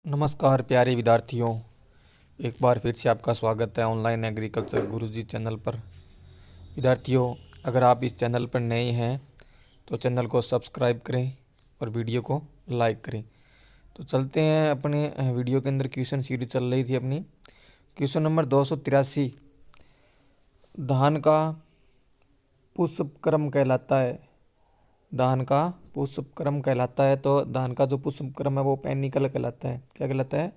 नमस्कार प्यारे विद्यार्थियों, एक बार फिर से आपका स्वागत है ऑनलाइन एग्रीकल्चर गुरुजी चैनल पर। विद्यार्थियों, अगर आप इस चैनल पर नए हैं तो चैनल को सब्सक्राइब करें और वीडियो को लाइक करें। तो चलते हैं अपने वीडियो के अंदर। क्वेश्चन सीरीज चल रही थी अपनी। क्वेश्चन नंबर 283, धान का पुष्प क्रम कहलाता है। धान का पुष्प क्रम कहलाता है। तो धान का जो पुष्प क्रम है वो पेनिकल कहलाता है। क्या कहलाता है?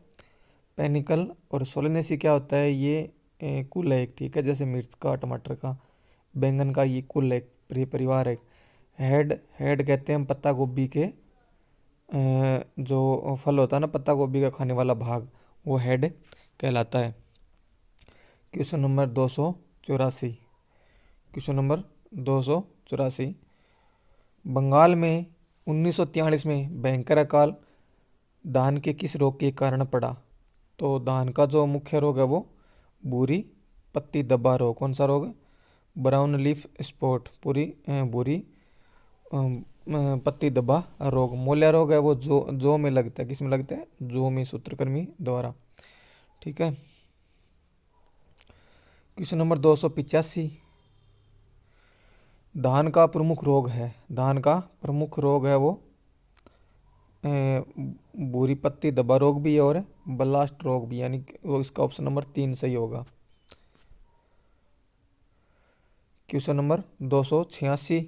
पेनिकल। और सोलेनेसी क्या होता है? ये कुल है एक, ठीक है। जैसे मिर्च का, टमाटर का, बैंगन का, ये कुल एक परिवार है। हेड हेड कहते हैं हम पत्ता गोभी के जो फल होता है ना, पत्ता गोभी का खाने वाला भाग, वो हेड कहलाता है। Question number 284। Question number 284, Bengal में 1943 में भयंकर अकाल धान के किस रोग के कारण पड़ा? तो धान का जो मुख्य रोग है वो भूरी पत्ती धब्बा रोग। कौन सा रोग? ब्राउन लीफ स्पॉट, भूरी पत्ती धब्बा रोग। मोलिया रोग है वो जो में लगता है। किस में लगता है? जो में, सूत्रकृमि द्वारा, ठीक है। क्वेश्चन नंबर 285, धान का प्रमुख रोग है। धान का प्रमुख रोग है वो भूरी पत्ती धब्बा रोग भी है और ब्लास्ट रोग भी, यानी वो इसका ऑप्शन नंबर 3 सही होगा। क्वेश्चन नंबर 286,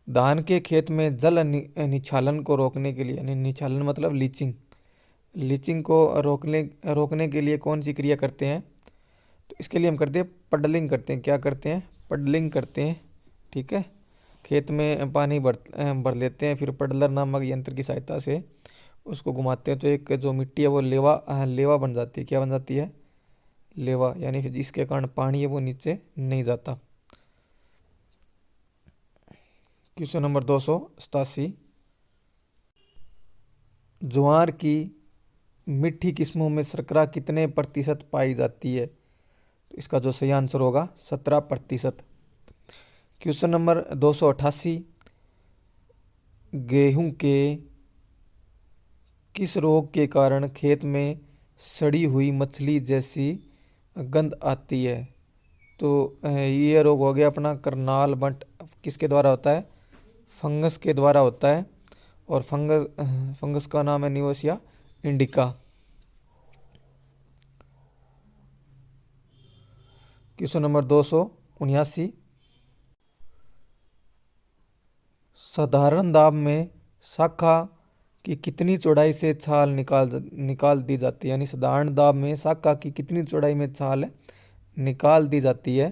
धान के खेत में जल निच्छालन को रोकने के लिए, यानी निच्छालन मतलब लीचिंग को रोकने के लिए कौन सी क्रिया करते हैं? तो इसके लिए हम करते हैं पडलिंग करते हैं। क्या करते हैं? पडलिंग करते हैं, ठीक है। खेत में पानी भर लेते हैं, फिर पडलर नामक यंत्र की सहायता से उसको घुमाते हैं तो एक जो मिट्टी है वो लेवा बन जाती है। क्या बन जाती है? लेवा, यानी फिर जिसके कारण पानी है वो नीचे नहीं जाता। क्वेश्चन नंबर 287, ज्वार की मीठी किस्मों में शर्करा कितने प्रतिशत पाई जाती है? तो इसका जो सही आंसर होगा 17%। क्वेश्चन नंबर 288, गेहूं के किस रोग के कारण खेत में सड़ी हुई मछली जैसी गंध आती है? तो ये रोग हो गया अपना करनाल बंट। किसके द्वारा होता है? फंगस के द्वारा होता है। और फंगस का नाम है निवोसिया इंडिका। क्वेश्चन नंबर 279, साधारण दाब में शाखा की कितनी चौड़ाई से छाल निकाल दी जाती है? यानी साधारण दाब में शाखा की कितनी चौड़ाई में छाल निकाल दी जाती है?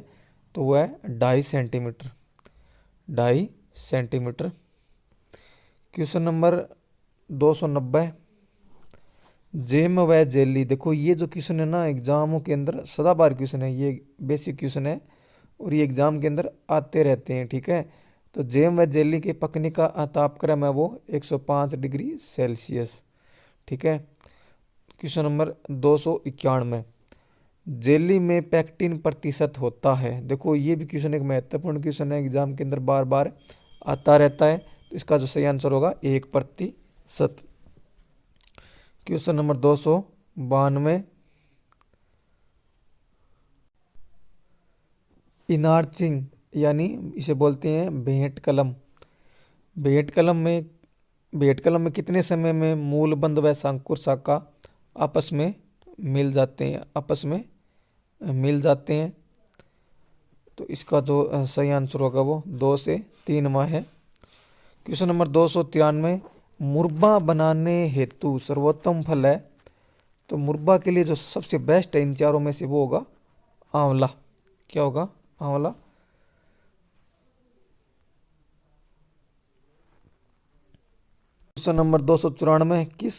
तो वह है 2.5 centimetre. 2.5 centimetre. Question number 290, jam व जेली। देखो ये जो क्वेश्चन है ना, एग्जामों के अंदर सदाबहार क्वेश्चन है, ये बेसिक क्वेश्चन है और ये एग्जाम के अंदर आते रहते हैं, ठीक है। तो जेम व जेली के पकने का तापक्रम है वो 105 डिग्री सेल्सियस, ठीक है। क्वेश्चन नंबर 291, जेली में पैक्टिन प्रतिशत होता है। देखो ये भी क्वेश्चन एक महत्वपूर्ण क्वेश्चन है, एग्जाम के अंदर बार बार आता रहता है। तो इसका जो सही आंसर होगा 1%। क्वेश्चन नंबर 292, इनार्चिंग, यानी इसे बोलते हैं भेंट कलम। भेंट कलम में कितने समय में मूलबंध व शंकुर शाखा आपस में मिल जाते हैं? तो इसका जो सही आंसर होगा वो 2 से 3 माह है। क्वेश्चन नंबर 293, मुरब्बा बनाने हेतु सर्वोत्तम फल है। तो मुरब्बा के लिए जो सबसे बेस्ट है इन चारों में से वो होगा आंवला। क्या होगा? आंवला। क्वेश्चन नंबर 294,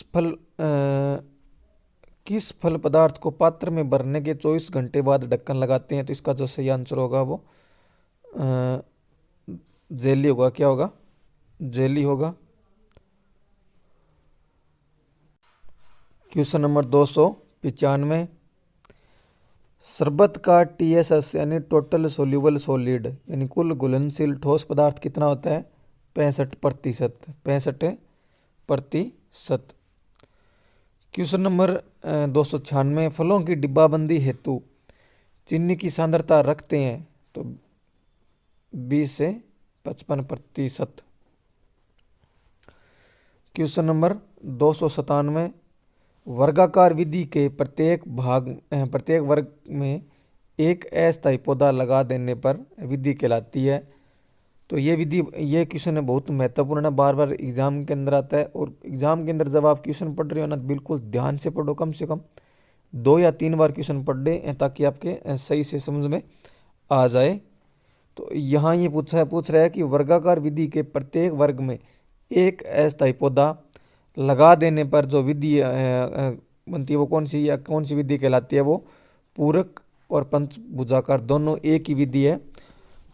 किस फल पदार्थ को पात्र में भरने के 24 घंटे बाद ढक्कन लगाते हैं? तो इसका जो सही आंसर होगा वो जेली होगा। क्या होगा? जेली होगा। क्वेश्चन नंबर 295, शरबत का TSS यानी टोटल सोल्यूबल सॉलिड, यानी कुल घुलनशील ठोस पदार्थ कितना होता है? 65%। 65%। क्वेश्चन नंबर 296, फलों की डिब्बाबंदी हेतु चीनी की सांद्रता रखते हैं तो 20 से 55%। क्वेश्चन नंबर 297, वर्गाकार विधि के प्रत्येक वर्ग में एक अस्थायी पौधा लगा देने पर विधि कहलाती है। तो ये क्वेश्चन है बहुत महत्वपूर्ण है, बार बार एग्जाम के अंदर आता है। और एग्जाम के अंदर जब आप क्वेश्चन पढ़ रहे हो ना, बिल्कुल ध्यान से पढ़ो, कम से कम 2 या 3 बार क्वेश्चन पढ़ ले ताकि आपके सही से समझ में आ जाए। तो यहाँ ये पूछ रहा है कि वर्गाकार विधि के प्रत्येक वर्ग में एक अस्थायी पौधा लगा देने पर जो विधि बनती है वो कौन सी, या कौन सी विधि कहलाती है? वो पूरक और पंचभुजाकार दोनों एक ही विधि है।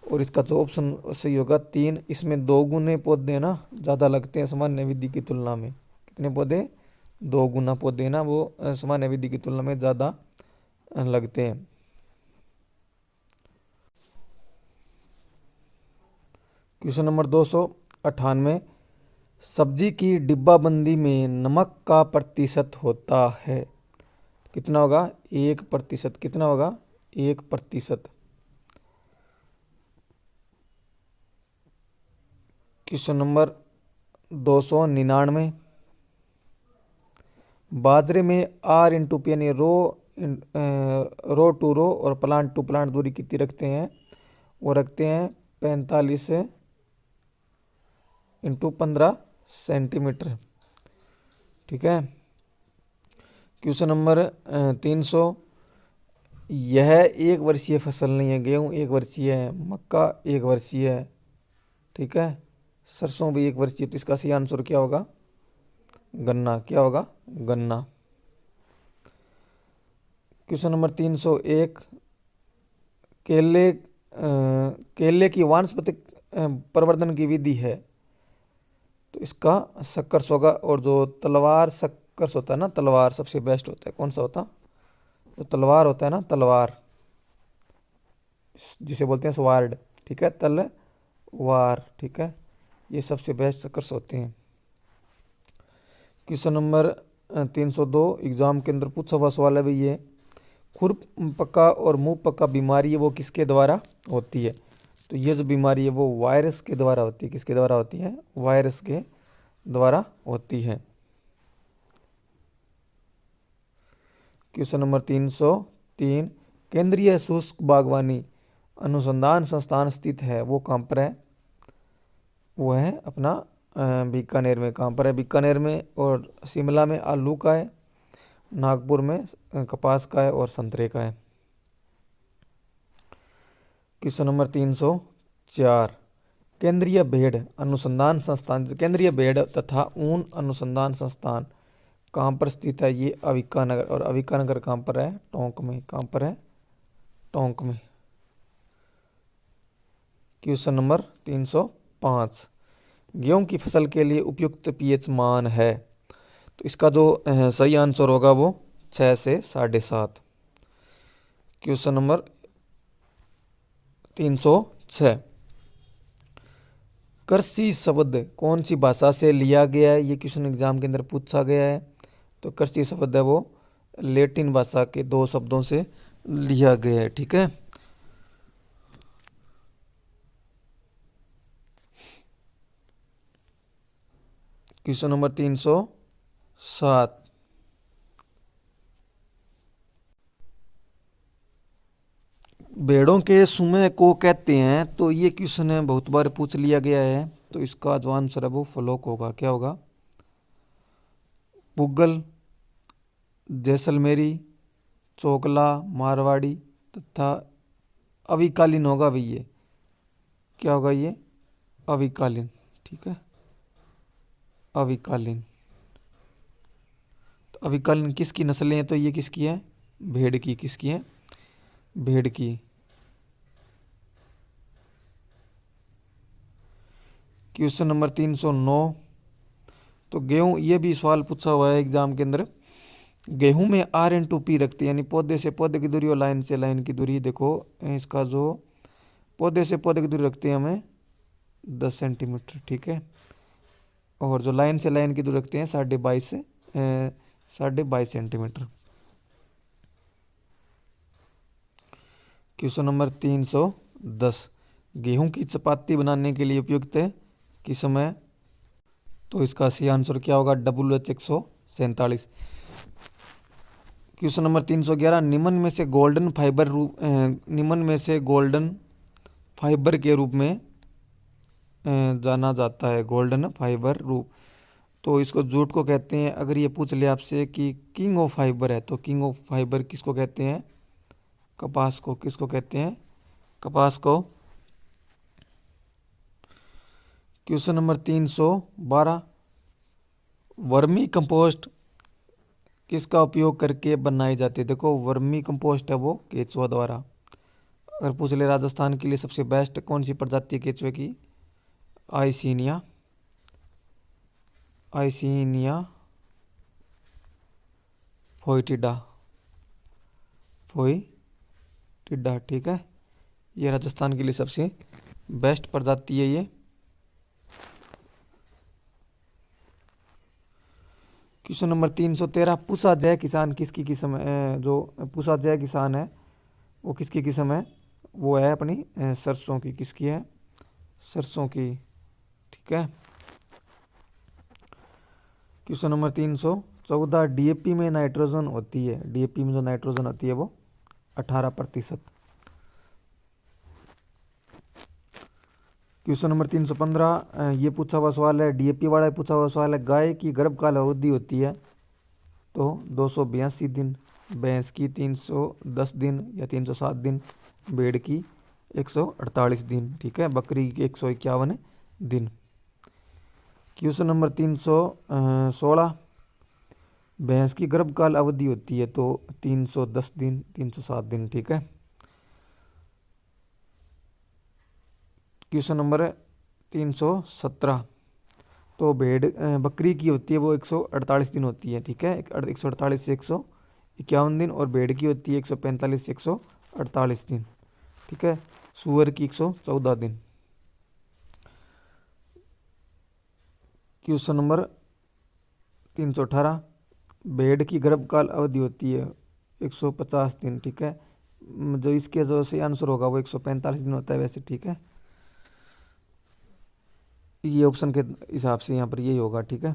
और इसका जो ऑप्शन सही होगा 3। इसमें 2 गुने पौधे ना ज़्यादा लगते हैं सामान्य विधि की तुलना में। कितने पौधे? 2 गुना पौधे ना वो सामान्य विधि की तुलना में ज़्यादा लगते हैं। क्वेश्चन नंबर 298, सब्जी की डिब्बाबंदी में नमक का प्रतिशत होता है कितना होगा? 1%। कितना होगा? 1%। क्वेश्चन नंबर 299, बाजरे में R/P यानी रो टू रो और प्लांट टू प्लांट दूरी कितनी रखते हैं? वो रखते हैं 45 × 15 सेंटीमीटर। ठीक है। क्वेश्चन नंबर 300, यह 1 वर्षीय फसल नहीं है। गेहूँ 1 वर्षीय है, मक्का 1 वर्षीय है, ठीक है, सरसों भी 1 वर्षीय। तो इसका सही आंसर क्या होगा? गन्ना। क्या होगा? गन्ना। क्वेश्चन नंबर 301, केले की वानस्पतिक प्रवर्धन की विधि है तो इसका सक्कर्स होगा। और जो तलवार सक्कर्स होता है ना, तलवार सबसे बेस्ट होता है। कौन सा होता? जो तलवार होता है ना, तलवार जिसे बोलते हैं स्वार्ड, ठीक है, तलवार, ठीक है, ये सबसे बेस्ट सक्कर्स होते हैं। क्वेश्चन नंबर 302, एग्जाम के अंदर पूछा हुआ सवाल है भाई ये, खुर पक्का और मुंह पक्का बीमारी है वो किसके द्वारा होती है? तो ये जो बीमारी है वो वायरस के द्वारा होती है। किसके द्वारा होती है? वायरस के द्वारा होती है। क्वेश्चन नंबर 303, केंद्रीय शुष्क बागवानी अनुसंधान संस्थान स्थित है वो कहाँ पर है? वो है अपना बीकानेर में। कहाँ पर है? बीकानेर में। और शिमला में आलू का है, नागपुर में कपास का है और संतरे का है। क्वेश्चन नंबर 304, केंद्रीय भेड़ अनुसंधान संस्थान, केंद्रीय भेड़ तथा ऊन अनुसंधान संस्थान कहाँ पर स्थित है? ये अविकानगर। और अविकानगर कहाँ पर है? टोंक में। कहाँ पर है? टोंक में। क्वेश्चन नंबर 305, गेहूं की फसल के लिए उपयुक्त पीएच मान है तो इसका जो सही आंसर होगा वो 6 से 7.5। क्वेश्चन नंबर 306, कृषि शब्द कौन सी भाषा से लिया गया है? ये क्वेश्चन एग्जाम के अंदर पूछा गया है। तो कृषि शब्द है वो लैटिन भाषा के 2 शब्दों से लिया गया है। ठीक है। क्वेश्चन नंबर 307, भेड़ों के सुमे को कहते हैं तो ये क्वेश्चन है बहुत बार पूछ लिया गया है। तो इसका जो आंसर है वो फ्लोक होगा। क्या होगा? पुगल, जैसलमेरी, चोकला, मारवाड़ी तथा अविकालीन होगा भाई। ये क्या होगा? ये अविकालीन। ठीक है, अविकालीन। तो अविकालीन किसकी नस्लें हैं? तो ये किसकी है? भेड़ की। किसकी है? भेड़ की। क्वेश्चन नंबर 309, तो गेहूं, ये भी सवाल पूछा हुआ है एग्जाम के अंदर। गेहूं में R/P रखती है यानी पौधे से पौधे की दूरी और लाइन से लाइन की दूरी। देखो इसका जो पौधे से पौधे की दूरी रखते हैं हमें 10 सेंटीमीटर। ठीक है। और जो लाइन से लाइन की दूरी रखते हैं 22.5 22.5 सेंटीमीटर। क्वेश्चन नंबर 310, गेहूं की चपाती बनाने के लिए उपयुक्त है किस समय? तो इसका सही आंसर क्या होगा? WH 147। क्वेश्चन नंबर 311, निम्न में से गोल्डन फाइबर के रूप में जाना जाता है। गोल्डन फाइबर रूप, तो इसको जूट को कहते हैं। अगर ये पूछ ले आपसे कि किंग ऑफ फाइबर है, तो किंग ऑफ फाइबर किसको कहते हैं? कपास को। किसको कहते हैं? कपास को। क्वेश्चन नंबर 312, वर्मी कंपोस्ट किसका उपयोग करके बनाई जाती है? देखो वर्मी कंपोस्ट है वो केचुआ द्वारा। अगर पूछ ले राजस्थान के लिए सबसे बेस्ट कौन सी प्रजाति है केचुए की? आइसिनिया, आइसिनिया फोइटिडा, फोइटिडा, ठीक है। ये राजस्थान के लिए सबसे बेस्ट प्रजाति है ये। क्वेश्चन नंबर 313, पूसा जय किसान किसकी किस्म है? जो पूसा जय किसान है वो किसकी किस्म है? वो है अपनी सरसों की। किसकी है? सरसों की, ठीक है। क्वेश्चन नंबर 314, डीएपी में नाइट्रोजन होती है, डीएपी में जो नाइट्रोजन होती है वो 18%। क्वेश्चन नंबर 315, ये पूछा हुआ सवाल है, डीएपी वाला पूछा हुआ सवाल है, गाय की गर्भकाल अवधि होती है तो 282 दिन, भैंस की 310 दिन या 307 दिन, भेड़ की 148 दिन, ठीक है, बकरी की 151 दिन। क्वेश्चन नंबर 316, भैंस की गर्भकाल अवधि होती है तो 310 दिन, 307 दिन, ठीक है। क्वेश्चन नंबर 317, तो बकरी की होती है वो 148 दिन होती है, ठीक है, 148 से 151 दिन, और भेड़ की होती है 145 से 148 दिन, ठीक है। सूअर की 114 दिन। क्वेश्चन नंबर 318, भेड़ की गर्भकाल अवधि होती है 150 दिन, ठीक है। जो इसके जो सही आंसर होगा वो 145 दिन होता है वैसे, ठीक है। ये ऑप्शन के हिसाब से यहाँ पर यही होगा, ठीक है।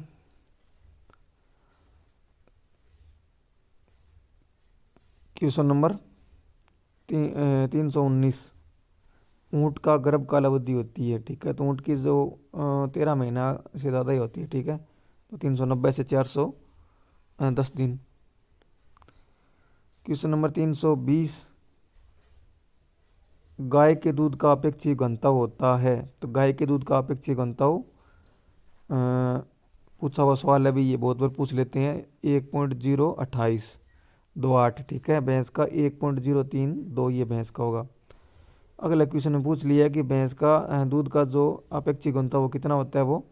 क्वेश्चन नंबर 319, ऊँट का गर्भकाल अवधि होती है, ठीक है, तो ऊँट की जो 13 महीना से ज़्यादा ही होती है, ठीक है, तो 390 से 410 दिन। क्वेश्चन नंबर 320, गाय के दूध का अपेक्षित घनत्व होता है, तो गाय के दूध का अपेक्षित घनत्व पूछा हुआ सवाल है भी, ये बहुत बार पूछ लेते हैं, 1.02828, ठीक है। भैंस का 1.032, ये भैंस का होगा। अगला क्वेश्चन में पूछ लिया कि भैंस का दूध का जो अपेक्षित घनत्व वो कितना होता है? वो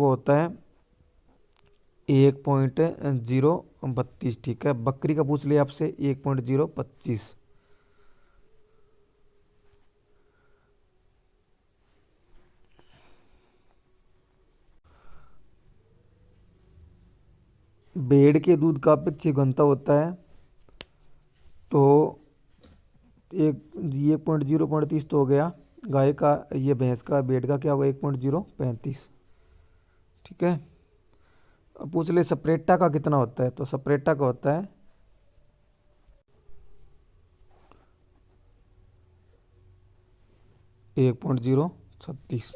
होता है 1.032, ठीक है। बकरी का पूछ लिया आपसे 1.025। भेड़ के दूध का अपेक्षित घनत्व होता है तो 1.035 तो हो गया गाय का, ये भैंस का, भेड़ का क्या होगा? 1.035, ठीक है। अब पूछ ले सप्रेटा का कितना होता है, तो सप्रेटा का होता है 1.036।